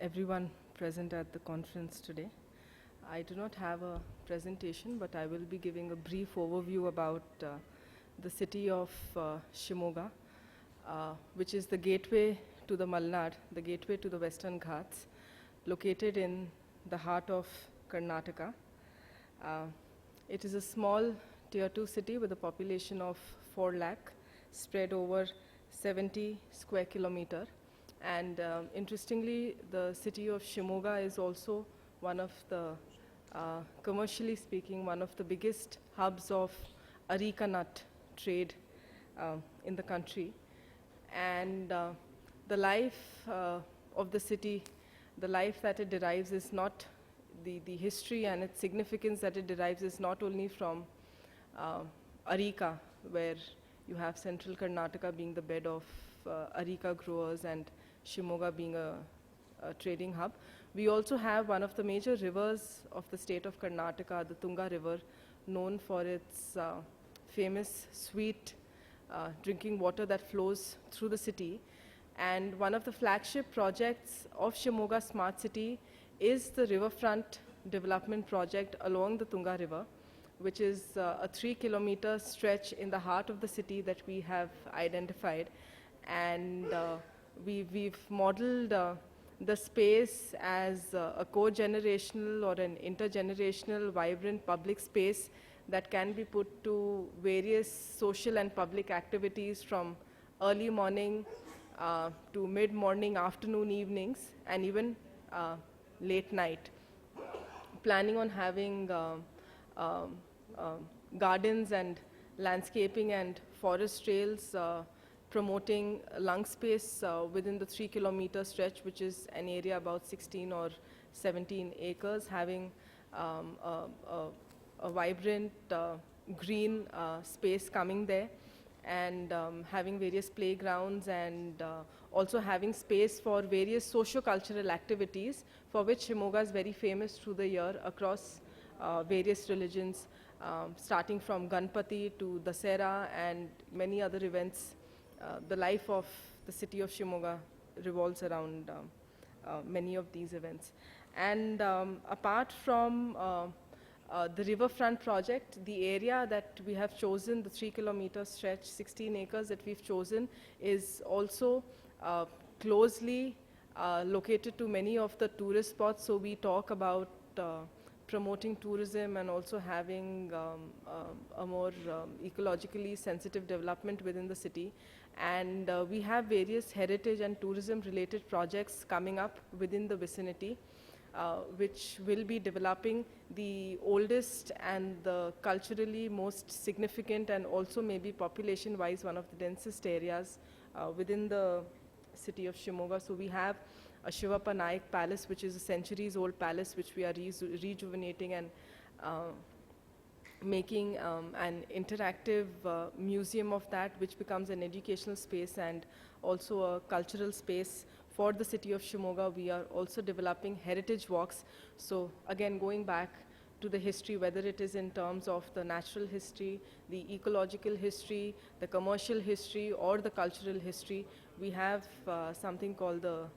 everyone present at the conference today. I do not have a presentation, but I will be giving a brief overview about the city of Shimoga, which is the gateway to the Malnad, the gateway to the Western Ghats, located in the heart of Karnataka. It is a small tier 2 city with a population of 4 lakh, spread over 70 square kilometer. And interestingly, the city of Shimoga is also one of the, commercially speaking, one of the biggest hubs of areca nut trade in the country. And the life of the city, the life that it derives is not, the history and its significance that it derives is not only from areca, where you have central Karnataka being the bed of areca growers and Shimoga being a trading hub. We also have one of the major rivers of the state of Karnataka, the Tunga River, known for its famous sweet drinking water that flows through the city. And one of the flagship projects of Shimoga Smart City is the riverfront development project along the Tunga River, which is a 3-kilometer stretch in the heart of the city that we have identified. And we've modeled the space as a co-generational or an intergenerational, vibrant public space that can be put to various social and public activities from early morning to mid-morning, afternoon, evenings, and even late night. Planning on having gardens and landscaping and forest trails promoting lung space within the 3-kilometer stretch, which is an area about 16 or 17 acres, having a vibrant green space coming there, and having various playgrounds, and also having space for various socio-cultural activities for which Shimoga is very famous through the year across various religions, starting from Ganpati to Dasera and many other events. The life of the city of Shimoga revolves around many of these events. And apart from the riverfront project, the area that we have chosen, the 3-kilometer stretch, 16 acres that we've chosen, is also closely located to many of the tourist spots. So we talk about promoting tourism and also having a more ecologically sensitive development within the city. And we have various heritage and tourism related projects coming up within the vicinity, which will be developing the oldest and the culturally most significant, and also maybe population-wise one of the densest areas within the city of Shimoga. So we have a Shivappa Naik Palace, which is a centuries-old palace, which we are rejuvenating and making an interactive museum of that, which becomes an educational space and also a cultural space for the city of Shimoga. We are also developing heritage walks. So again, going back to the history, whether it is in terms of the natural history, the ecological history, the commercial history, or the cultural history, we have something called the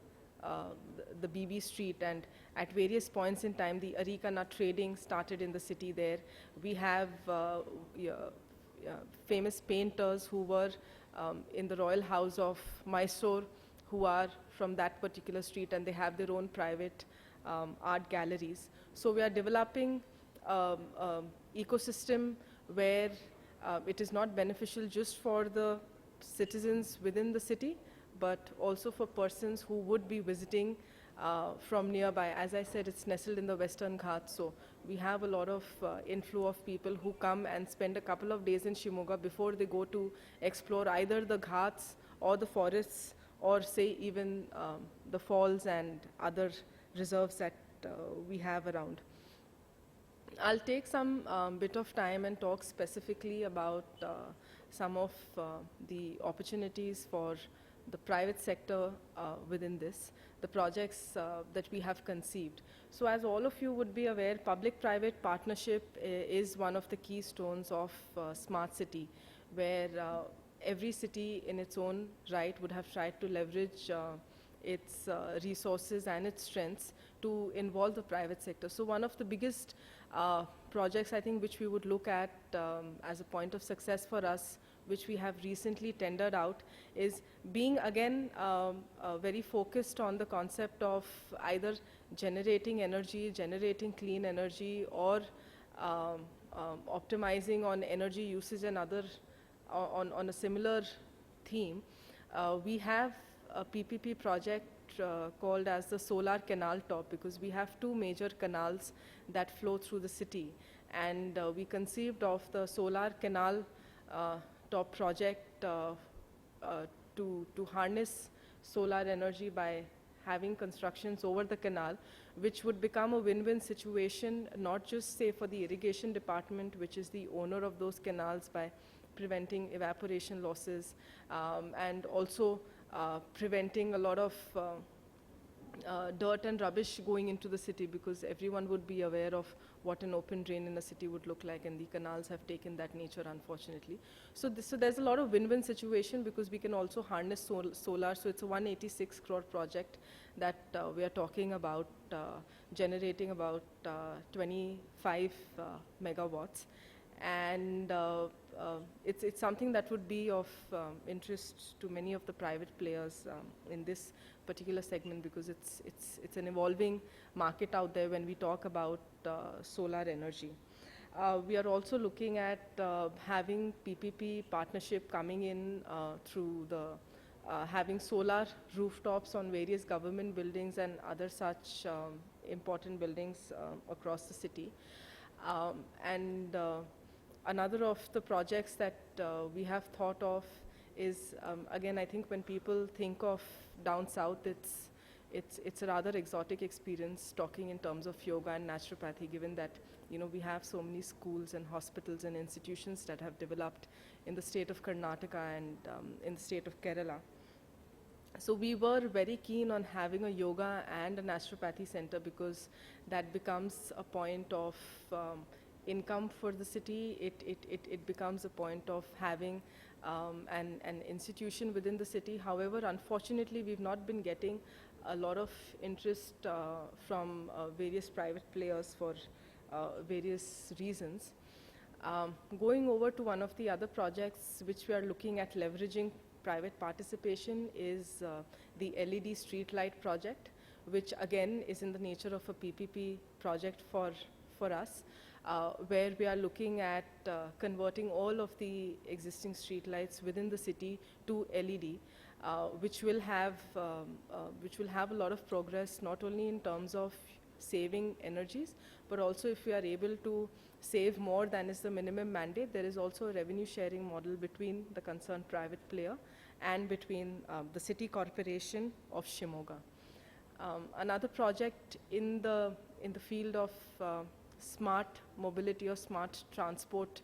BB Street, and at various points in time, the areca nut trading started in the city there. We have famous painters who were in the royal house of Mysore, who are from that particular street, and they have their own private art galleries. So we are developing ecosystem where it is not beneficial just for the citizens within the city, but also for persons who would be visiting from nearby. As I said, it's nestled in the Western Ghats, so we have a lot of inflow of people who come and spend a couple of days in Shimoga before they go to explore either the Ghats or the forests, or say even the falls and other reserves that we have around. I'll take some bit of time and talk specifically about some of the opportunities for the private sector within this, the projects that we have conceived. So as all of you would be aware, public-private partnership is one of the keystones of Smart City, where every city in its own right would have tried to leverage its resources and its strengths to involve the private sector. So one of the biggest projects, I think, which we would look at as a point of success for us, which we have recently tendered out, is being again very focused on the concept of either generating energy, generating clean energy, or optimizing on energy usage and other on a similar theme. We have a PPP project called as the Solar Canal Top, because we have two major canals that flow through the city, and we conceived of the Solar Canal Top project to harness solar energy by having constructions over the canal, which would become a win-win situation, not just say for the irrigation department, which is the owner of those canals, by preventing evaporation losses, and also preventing a lot of dirt and rubbish going into the city, because everyone would be aware of what an open drain in a city would look like, and the canals have taken that nature, unfortunately. So there's a lot of win-win situation, because we can also harness solar. So it's a 186 crore project that we are talking about generating about 25 megawatts. And it's something that would be of interest to many of the private players in this particular segment, because it's an evolving market out there when we talk about solar energy. We are also looking at having PPP partnership coming in through the having solar rooftops on various government buildings and other such important buildings across the city. Another of the projects that we have thought of is, again, I think when people think of down south, it's a rather exotic experience talking in terms of yoga and naturopathy, given that, you know, we have so many schools and hospitals and institutions that have developed in the state of Karnataka and in the state of Kerala. So we were very keen on having a yoga and a naturopathy center, because that becomes a point of income for the city. It becomes a point of having an institution within the city. However, unfortunately, we've not been getting a lot of interest from various private players for various reasons. Going over to one of the other projects which we are looking at leveraging private participation is the LED Streetlight Project, which again is in the nature of a PPP project for us. Where we are looking at converting all of the existing streetlights within the city to LED, which will have a lot of progress, not only in terms of saving energies, but also if we are able to save more than is the minimum mandate, there is also a revenue sharing model between the concerned private player and between the city corporation of Shimoga. Another project in the field of smart mobility or smart transport,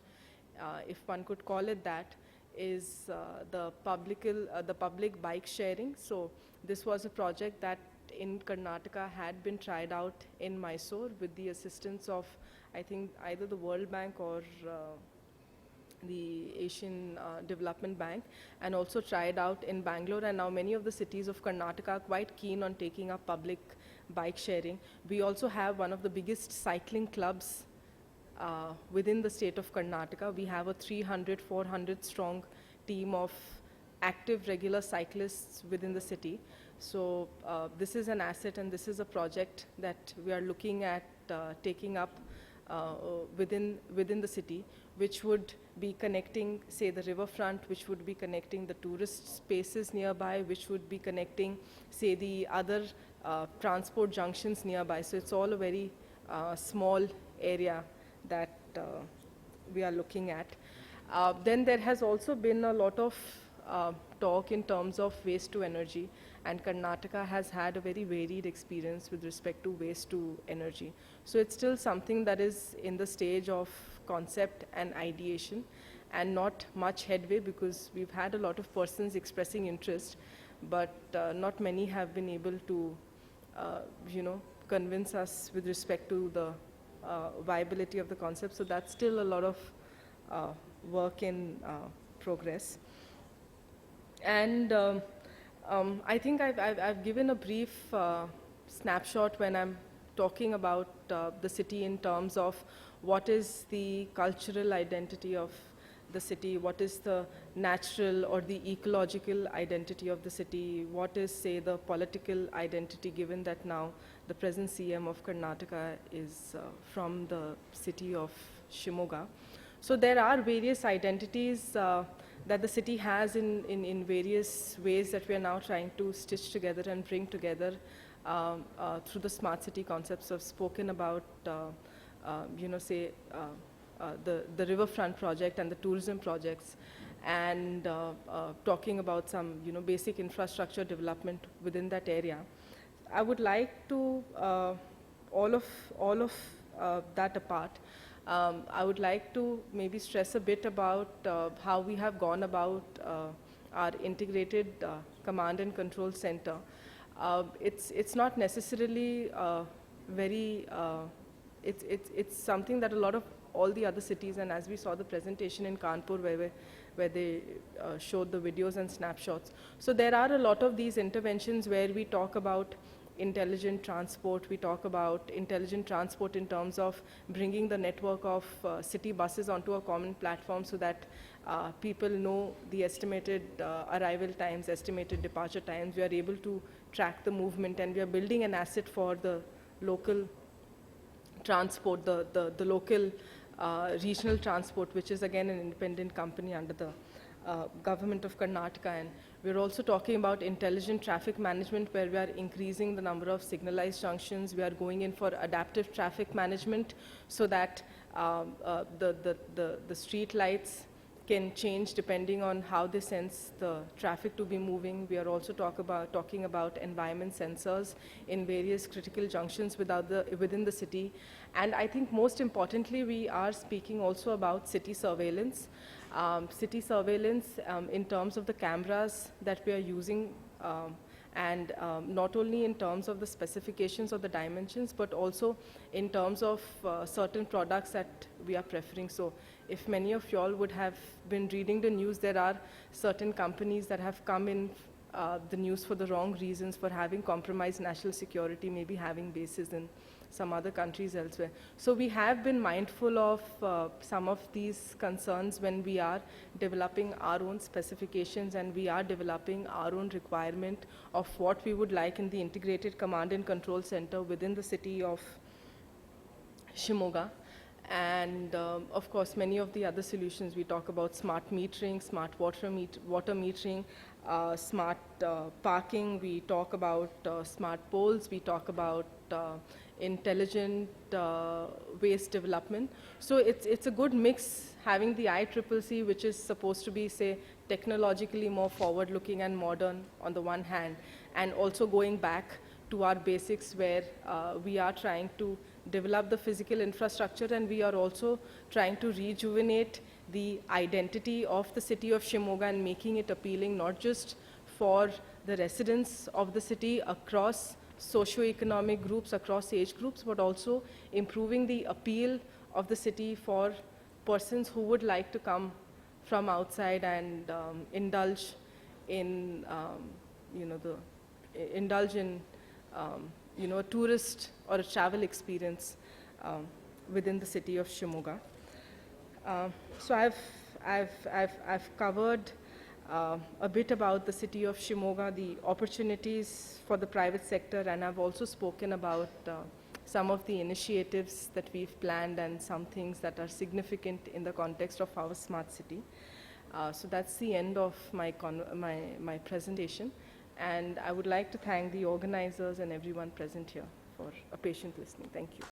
if one could call it that, is the public bike sharing. So this was a project that in Karnataka had been tried out in Mysore with the assistance of, I think, either the World Bank or the Asian Development Bank, and also tried out in Bangalore. And now many of the cities of Karnataka are quite keen on taking up public bike sharing. We also have one of the biggest cycling clubs within the state of Karnataka. We have a 300, 400 strong team of active regular cyclists within the city. So this is an asset, and this is a project that we are looking at taking up within the city, which would be connecting, say, the riverfront, which would be connecting the tourist spaces nearby, which would be connecting, say, the other transport junctions nearby. So it's all a very small area that we are looking at. Then there has also been a lot of talk in terms of waste to energy, and Karnataka has had a very varied experience with respect to waste to energy. So it's still something that is in the stage of concept and ideation, and not much headway, because we've had a lot of persons expressing interest, but not many have been able to convince us with respect to the viability of the concept. So that's still a lot of work in progress. And I think I've given a brief snapshot when I'm talking about the city in terms of what is the cultural identity of the city, what is the natural or the ecological identity of the city, what is, say, the political identity, given that now the present CM of Karnataka is from the city of Shimoga. So there are various identities that the city has in various ways that we are now trying to stitch together and bring together through the smart city concepts. I've spoken about, say, the riverfront project and the tourism projects, and talking about some, basic infrastructure development within that area. I would like to, all of that apart, I would like to maybe stress a bit about how we have gone about our integrated command and control center. It's not necessarily very, it's something that a lot of all the other cities, and as we saw the presentation in Kanpur where they showed the videos and snapshots. So there are a lot of these interventions where we talk about intelligent transport. We talk about intelligent transport in terms of bringing the network of city buses onto a common platform so that people know the estimated arrival times, estimated departure times. We are able to track the movement, and we are building an asset for the local transport, the local regional transport, which is again an independent company under the government of Karnataka. And we're also talking about intelligent traffic management, where we are increasing the number of signalized junctions. We are going in for adaptive traffic management so that the street lights can change depending on how they sense the traffic to be moving. We are also talking about environment sensors in various critical junctions within the city. And I think most importantly, we are speaking also about city surveillance. In terms of the cameras that we are using, and not only in terms of the specifications or the dimensions, but also in terms of certain products that we are preferring. So if many of y'all would have been reading the news, there are certain companies that have come in the news for the wrong reasons, for having compromised national security, maybe having bases in some other countries elsewhere. So we have been mindful of some of these concerns when we are developing our own specifications, and we are developing our own requirement of what we would like in the integrated command and control center within the city of Shimoga. And of course, many of the other solutions, we talk about smart metering, smart water metering, smart parking, we talk about smart poles, we talk about intelligent waste development. So it's a good mix, having the ICCC, which is supposed to be, say, technologically more forward-looking and modern on the one hand, and also going back to our basics, where we are trying to develop the physical infrastructure, and we are also trying to rejuvenate the identity of the city of Shimoga and making it appealing not just for the residents of the city across socio-economic groups, across age groups, but also improving the appeal of the city for persons who would like to come from outside and indulge in, a tourist or a travel experience within the city of Shimoga. So I've covered a bit about the city of Shimoga, the opportunities for the private sector, and I've also spoken about some of the initiatives that we've planned and some things that are significant in the context of our smart city. So that's the end of my presentation, and I would like to thank the organizers and everyone present here for a patient listening. Thank you.